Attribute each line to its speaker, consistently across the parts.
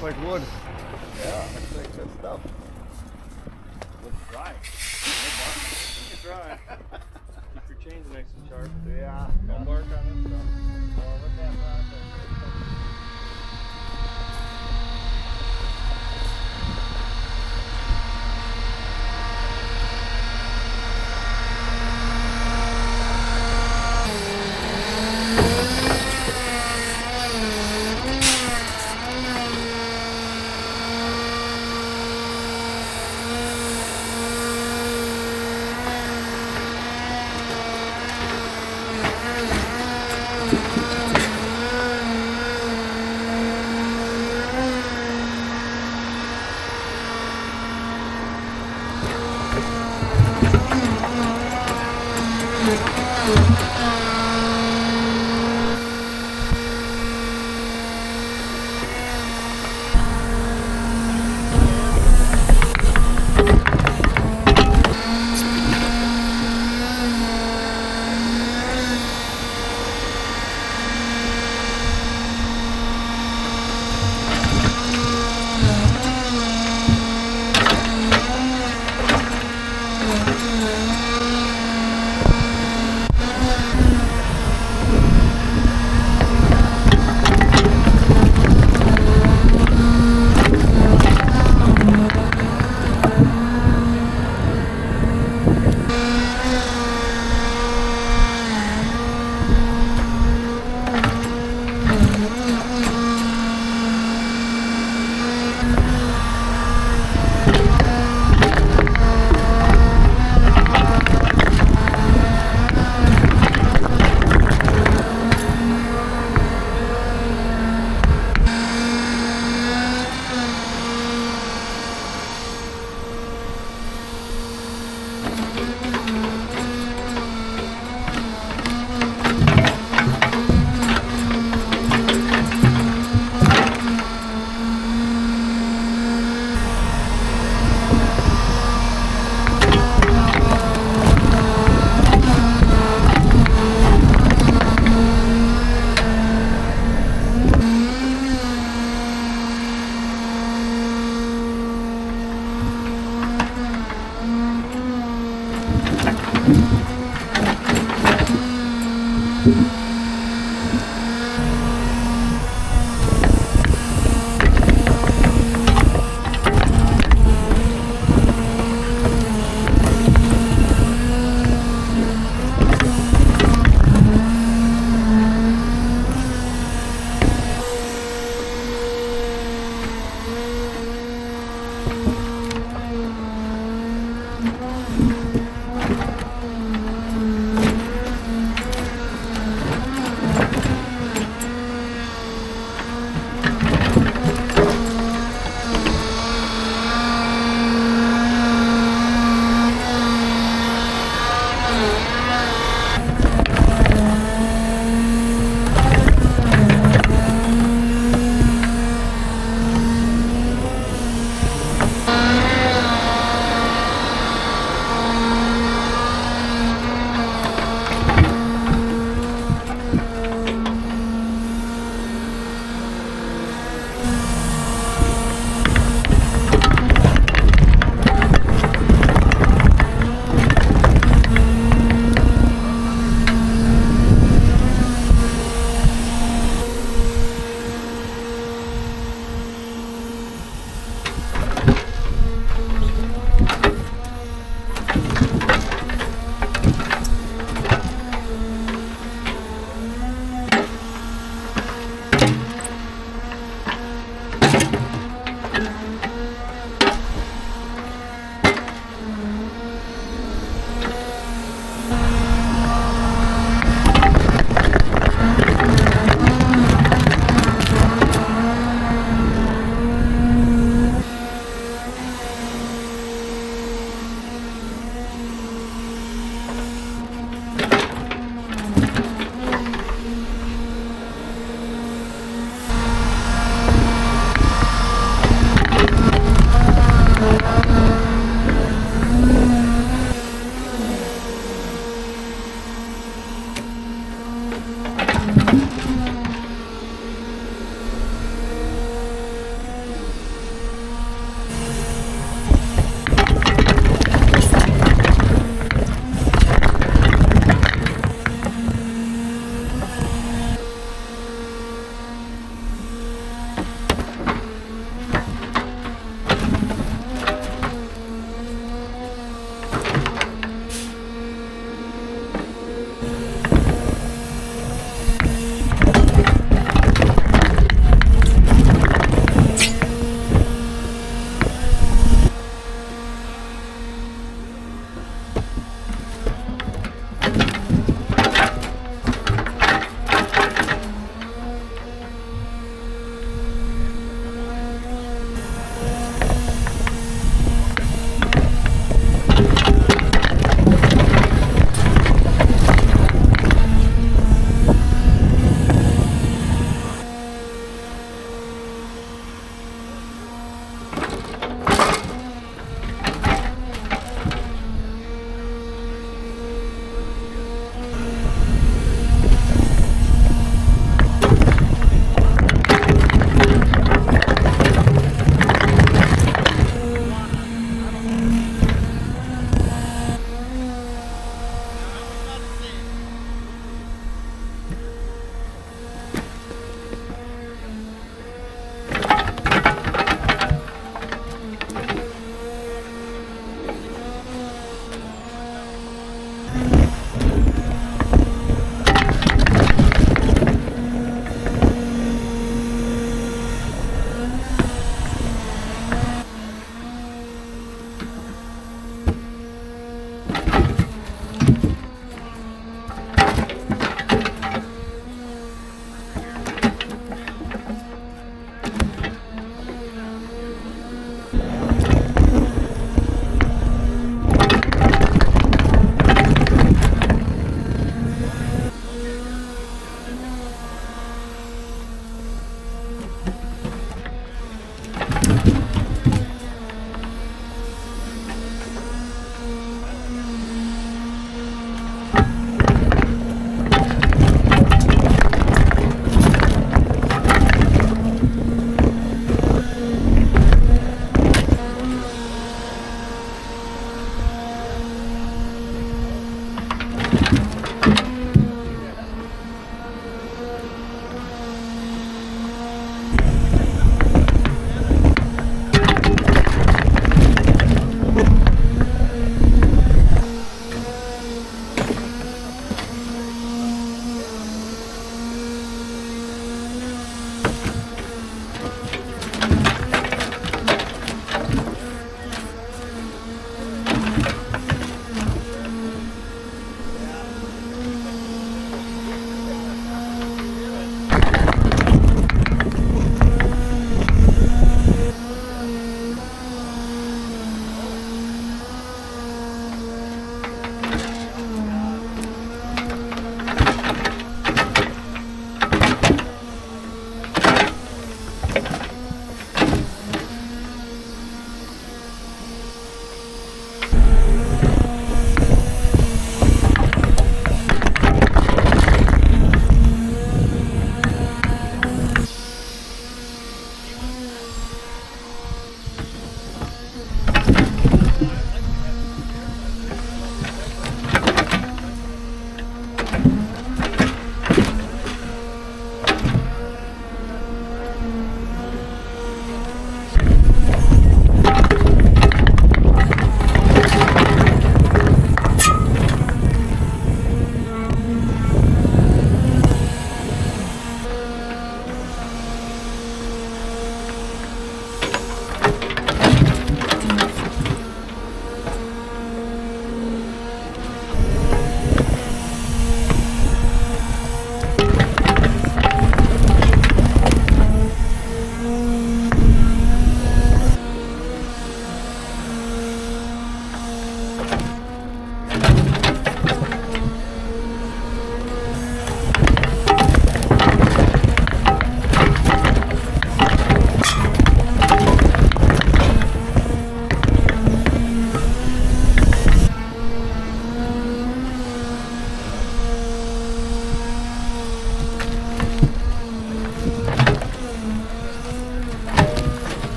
Speaker 1: Looks like wood.
Speaker 2: Yeah, looks like good stuff.
Speaker 3: Looks dry. Look it dry. Keep your chains nice and sharp.
Speaker 2: Yeah.
Speaker 3: No bark on this stuff.
Speaker 2: Well, with that process.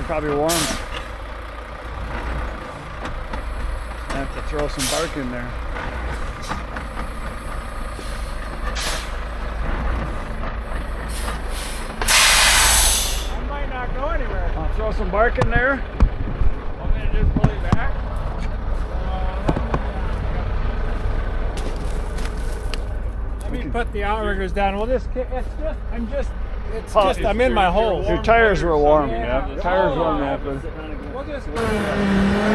Speaker 1: Probably warm. I have to throw some bark in there.
Speaker 3: I might not go anywhere.
Speaker 1: I'll throw some bark in there.
Speaker 3: Want me to just pull you back?
Speaker 4: put the outriggers down. We'll just, it's
Speaker 1: Oh,
Speaker 4: just, I'm in my hole.
Speaker 1: Your tires were warm,
Speaker 4: Yeah.
Speaker 1: yeah. Tires warm happen.
Speaker 4: We'll just.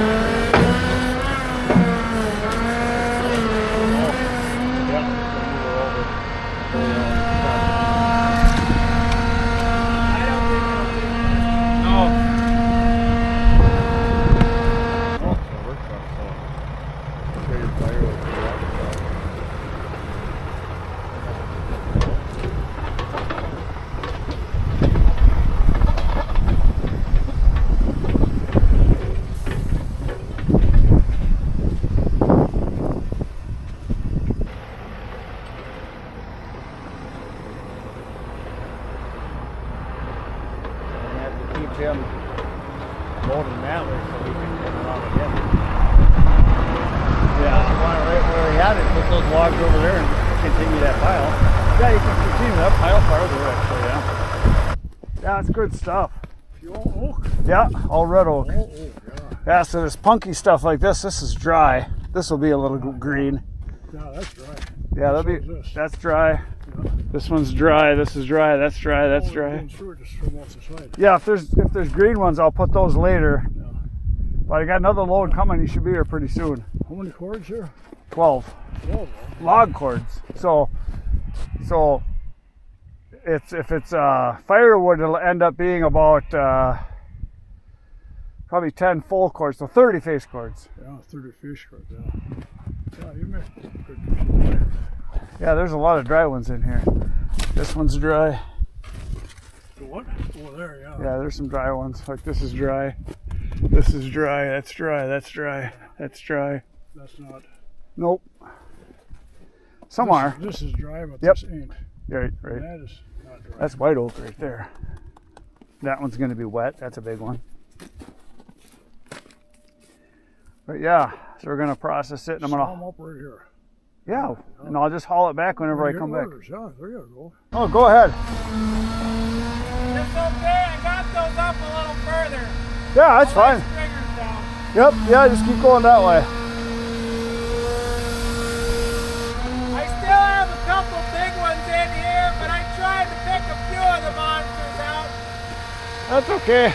Speaker 1: Him loading that way so we can get around again. Yeah, you want it right where we had it, put those logs over there and continue that pile. Yeah, you can continue that pile farther actually, yeah. Yeah, it's good stuff.
Speaker 4: Pure oak?
Speaker 1: Yeah, all red oak.
Speaker 4: All oak, yeah.
Speaker 1: Yeah, so this punky stuff like this is dry. This will be a little green.
Speaker 4: Yeah, that's dry.
Speaker 1: Yeah, that'll be, that's dry.
Speaker 4: Yeah.
Speaker 1: This one's dry, this is dry, that's dry, that's dry.
Speaker 4: Just from off the side.
Speaker 1: Yeah, if there's green ones, I'll put those later.
Speaker 4: Yeah.
Speaker 1: But I got another load coming. You should be here pretty soon.
Speaker 4: How many cords here?
Speaker 1: 12 log cords. So if it's firewood, it'll end up being about probably 10 full cords, so 30 face cords.
Speaker 4: Yeah, 30 face cords. Yeah. Yeah, you make good.
Speaker 1: Yeah, there's a lot of dry ones in here. This one's dry.
Speaker 4: The what? Oh, there, yeah.
Speaker 1: Yeah, there's some dry ones. Like this is dry. This is dry. That's dry. That's dry. That's dry.
Speaker 4: That's not.
Speaker 1: Nope. Some are.
Speaker 4: This is dry, but
Speaker 1: Yep.
Speaker 4: this ain't.
Speaker 1: Right, right.
Speaker 4: That is not dry.
Speaker 1: That's white oak right there. That one's going to be wet. That's a big one. But yeah, so we're going to process it, and I'm going
Speaker 4: Saw 'em
Speaker 1: to.
Speaker 4: up right here.
Speaker 1: Yeah, and I'll just haul it back whenever I come back.
Speaker 4: Yeah, there you go.
Speaker 1: Oh, go ahead.
Speaker 4: It's okay. I got those up a little further.
Speaker 1: Yeah, that's fine.
Speaker 4: Triggers down.
Speaker 1: Yep, yeah, just keep going that way.
Speaker 4: I still have a couple big ones in here, but I tried to pick a few of the monsters out.
Speaker 1: That's okay.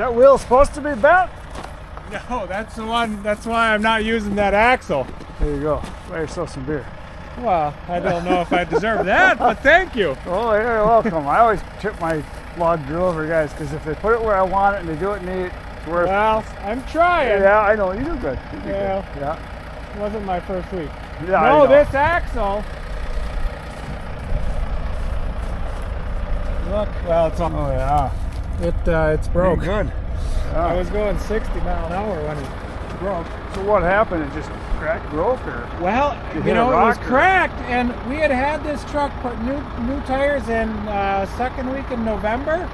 Speaker 1: That wheel's supposed to be bent?
Speaker 4: No, that's the one. That's why I'm not using that axle.
Speaker 1: There you go. Buy yourself some beer.
Speaker 4: Well, I don't know if I deserve that, but thank you.
Speaker 1: Oh, you're welcome. I always tip my log drill over guys because if they put it where I want it and they do it neat, it's worth it.
Speaker 4: Well, I'm trying.
Speaker 1: Yeah, I know. You do good. You do
Speaker 4: Yeah.
Speaker 1: good. Yeah.
Speaker 4: It wasn't my first week.
Speaker 1: Yeah, I
Speaker 4: No,
Speaker 1: know.
Speaker 4: this axle. Look, well, it's all,
Speaker 1: Oh, yeah.
Speaker 4: it's broke.
Speaker 1: Good.
Speaker 4: I
Speaker 1: Yeah.
Speaker 4: was going 60 mile an hour when it broke.
Speaker 1: So what happened? It just cracked, broke, or?
Speaker 4: Well,
Speaker 1: You
Speaker 4: you
Speaker 1: hit a
Speaker 4: know, it was
Speaker 1: rock or-
Speaker 4: cracked, and we had this truck put new tires in second week in November.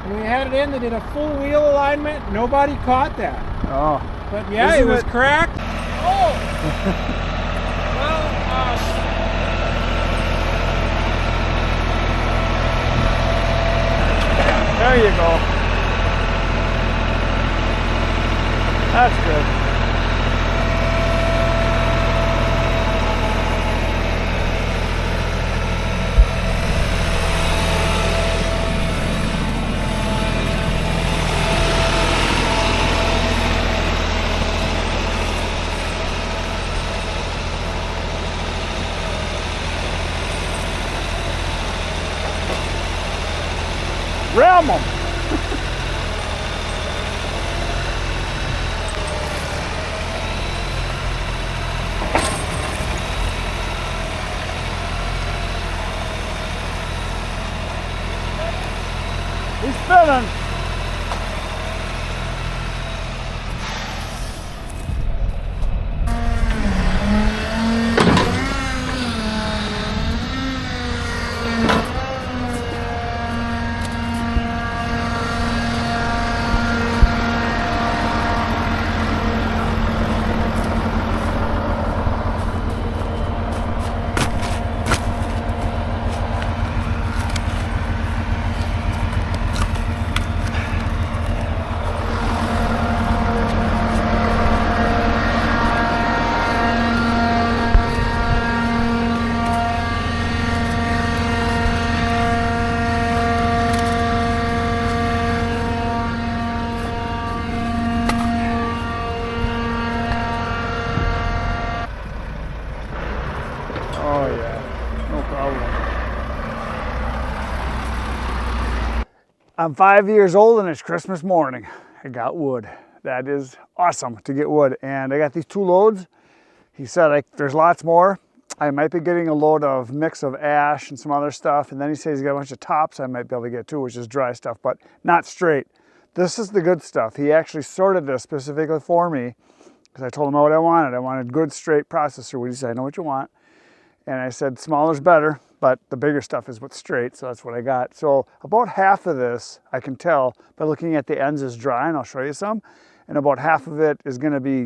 Speaker 4: And we had it in, they did a full wheel alignment. Nobody caught that.
Speaker 1: Oh.
Speaker 4: But yeah,
Speaker 1: Isn't
Speaker 4: it was
Speaker 1: it-
Speaker 4: cracked. Oh! Well,
Speaker 1: There you go. That's good. Ram 'em. He's spinning. Oh yeah, no problem. I'm 5 years old and it's Christmas morning. I got wood. That is awesome to get wood. And I got these 2 loads. He said there's lots more. I might be getting a load of mix of ash and some other stuff. And then he says he's got a bunch of tops I might be able to get too, which is dry stuff, but not straight. This is the good stuff. He actually sorted this specifically for me because I told him what I wanted. I wanted good straight processor. He said, I know what you want. And I said, smaller's better, but the bigger stuff is what's straight, so that's what I got. So about half of this, I can tell by looking at the ends is dry, and I'll show you some. And about half of it is gonna be,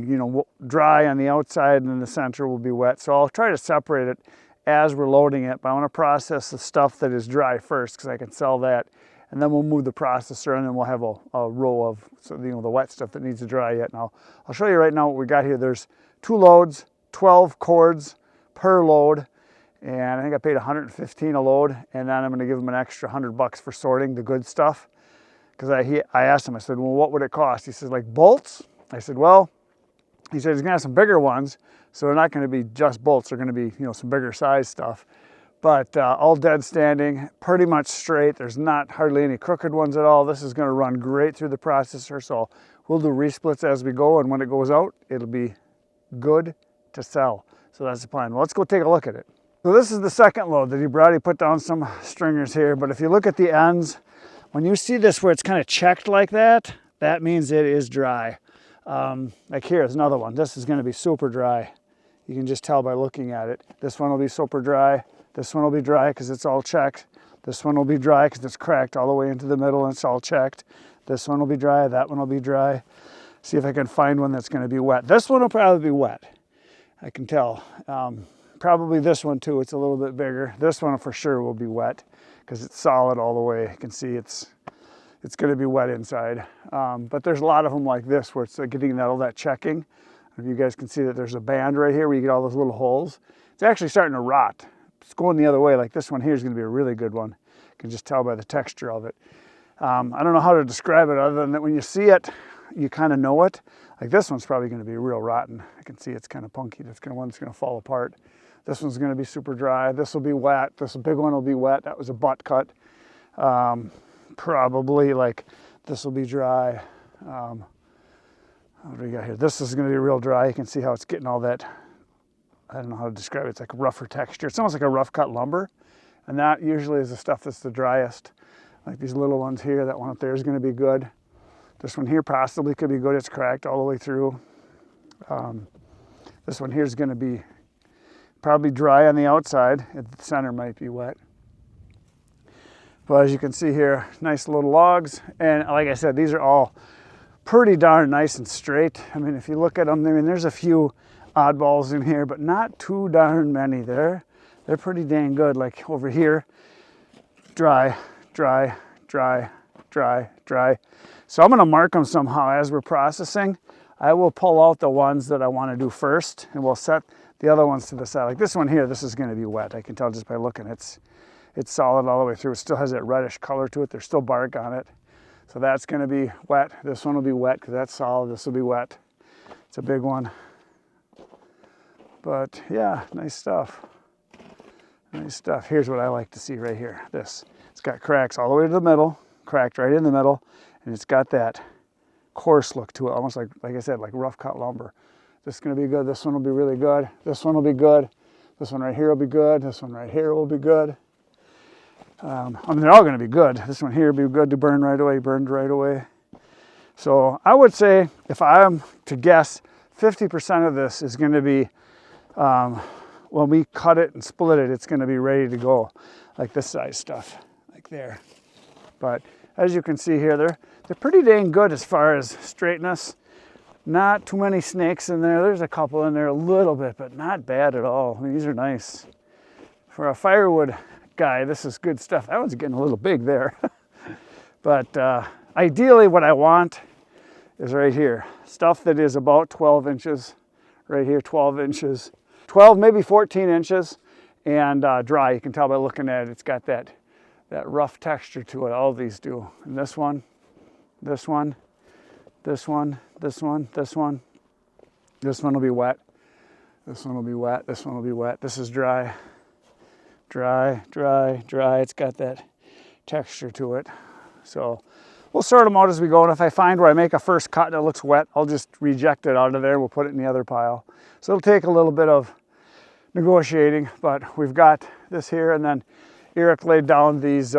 Speaker 1: dry on the outside, and then the center will be wet. So I'll try to separate it as we're loading it, but I wanna process the stuff that is dry first, because I can sell that. And then we'll move the processor, and then we'll have a row of the wet stuff that needs to dry yet. Now, I'll show you right now what we got here. There's 2 loads, 12 cords per load. And I think I paid $115 a load, and then I'm going to give him an extra $100 for sorting the good stuff. Because I asked him, I said, well, what would it cost? He says, like bolts? I said, well, he said he's going to have some bigger ones, so they're not going to be just bolts. They're going to be, some bigger size stuff. But all dead standing, pretty much straight. There's not hardly any crooked ones at all. This is going to run great through the processor, so we'll do resplits as we go, and when it goes out, it'll be good to sell. So that's the plan. Well, let's go take a look at it. So this is the second load that he brought. He put down some stringers here, but if you look at the ends, when you see this where it's kind of checked like that, that means it is dry. Like here's another one. This is going to be super dry. You can just tell by looking at it. This one will be super dry. This one will be dry because it's all checked. This one will be dry because it's cracked all the way into the middle and it's all checked. This one will be dry. That one will be dry. See if I can find one that's going to be wet. This one will probably be wet. I can tell. Probably this one too, it's a little bit bigger. This one for sure will be wet because it's solid all the way. You can see it's going to be wet inside. But there's a lot of them like this where it's getting all that checking. If you guys can see that there's a band right here where you get all those little holes. It's actually starting to rot. It's going the other way. Like this one here is going to be a really good one. You can just tell by the texture of it. I don't know how to describe it other than that when you see it, you kind of know it. Like this one's probably going to be real rotten. I can see it's kind of punky. That's one that's going to fall apart. This one's going to be super dry. This will be wet. This big one will be wet. That was a butt cut. Probably like this will be dry. What do we got here? This is going to be real dry. You can see how it's getting all that, I don't know how to describe it. It's like a rougher texture. It's almost like a rough cut lumber. And that usually is the stuff that's the driest. Like these little ones here, that one up there is going to be good. This one here possibly could be good. It's cracked all the way through. This one here is going to be probably dry on the outside. The center might be wet. But as you can see here, nice little logs. And like I said, these are all pretty darn nice and straight. I mean, if you look at them, I mean, there's a few oddballs in here, but not too darn many. They're pretty dang good. Like over here, dry, dry, dry, dry, dry. So I'm going to mark them somehow as we're processing. I will pull out the ones that I want to do first, and we'll set the other ones to the side. Like this one here, this is going to be wet. I can tell just by looking. It's solid all the way through. It still has that reddish color to it. There's still bark on it. So that's going to be wet. This one will be wet because that's solid. This will be wet. It's a big one. But yeah, nice stuff. Nice stuff. Here's what I like to see right here. This. It's got cracks all the way to the middle, cracked right in the middle, and it's got that coarse look to it, almost like I said, like rough cut lumber. This is going to be good. This one will be really good. This one will be good. This one right here will be good. This one right here will be good. I mean, they're all going to be good. This one here will be good to burn right away, burned right away. So I would say, if I'm to guess, 50% of this is going to be, when we cut it and split it, it's going to be ready to go, like this size stuff, like there. But as you can see here, they're pretty dang good as far as straightness. Not too many snakes in there. There's a couple in there a little bit, but not bad at all. I mean, these are nice. For a firewood guy, this is good stuff. That one's getting a little big there. But ideally what I want is right here. Stuff that is about 12 inches. Right here, 12 inches. 12, maybe 14 inches. And dry. You can tell by looking at it. It's got that rough texture to it. All of these do. And this one, this one, this one, this one, this one. This one will be wet. This one will be wet. This one will be wet. This is dry. Dry, dry, dry. It's got that texture to it. So we'll sort them out as we go. And if I find where I make a first cut and it looks wet, I'll just reject it out of there. We'll put it in the other pile. So it'll take a little bit of negotiating, but we've got this here. And then Eric laid down these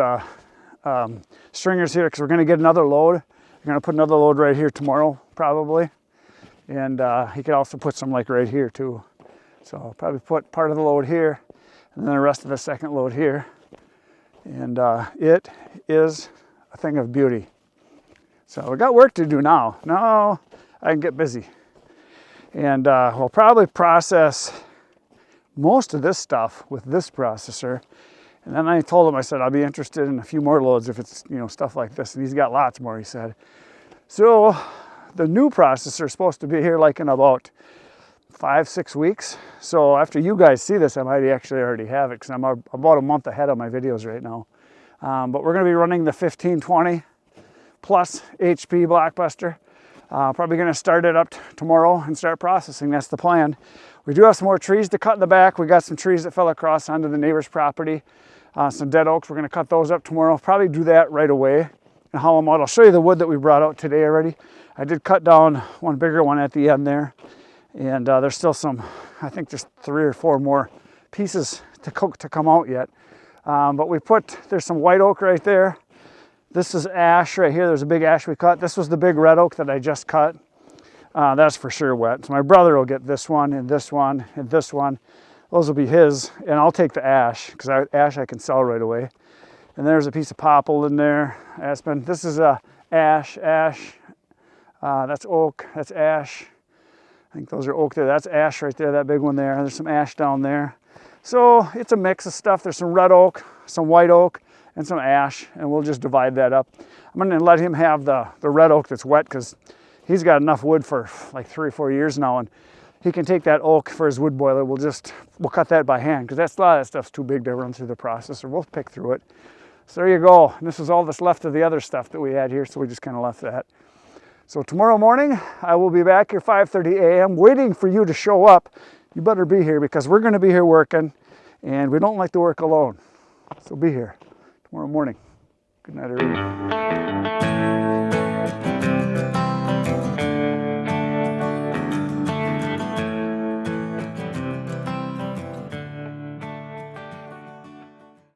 Speaker 1: stringers here because we're going to get another load. We're going to put another load right here tomorrow, probably. And he could also put some like right here too. So I'll probably put part of the load here and then the rest of the second load here. And it is a thing of beauty. So we got work to do now. Now I can get busy. And we'll probably process most of this stuff with this processor. And then I told him, I said, I'll be interested in a few more loads if it's, you know, stuff like this. And he's got lots more, he said. So the new processor is supposed to be here like in about 5-6 weeks. So after you guys see this, I might actually already have it because I'm about a month ahead of my videos right now. But we're going to be running the 1520 plus HP Blockbuster. Probably going to start it up tomorrow and start processing. That's the plan. We do have some more trees to cut in the back. We got some trees that fell across onto the neighbor's property. Some dead oaks. We're going to cut those up tomorrow. Probably do that right away and haul them out. I'll show you the wood that we brought out today already. I did cut down one bigger one at the end there. And there's still some, I think there's 3 or 4 more pieces to come out yet. But there's some white oak right there. This is ash right here. There's a big ash we cut. This was the big red oak that I just cut. That's for sure wet. So my brother will get this one and this one and this one. Those will be his, and I'll take the ash because ash I can sell right away. And there's a piece of popple in there, aspen. This is ash. That's oak. That's ash. I think those are oak there. That's ash right there. That big one there. There's some ash down there. So it's a mix of stuff. There's some red oak, some white oak, and some ash, and we'll just divide that up. I'm going to let him have the red oak that's wet because he's got enough wood for like 3 or 4 years now, and he can take that oak for his wood boiler. We'll cut that by hand because a lot of that stuff's too big to run through the processor. We'll pick through it. So there you go. And this is all that's left of the other stuff that we had here, so we just kind of left that. So tomorrow morning, I will be back here 5:30 a.m. waiting for you to show up. You better be here because we're going to be here working, and we don't like to work alone. So be here tomorrow morning. Good night, everyone.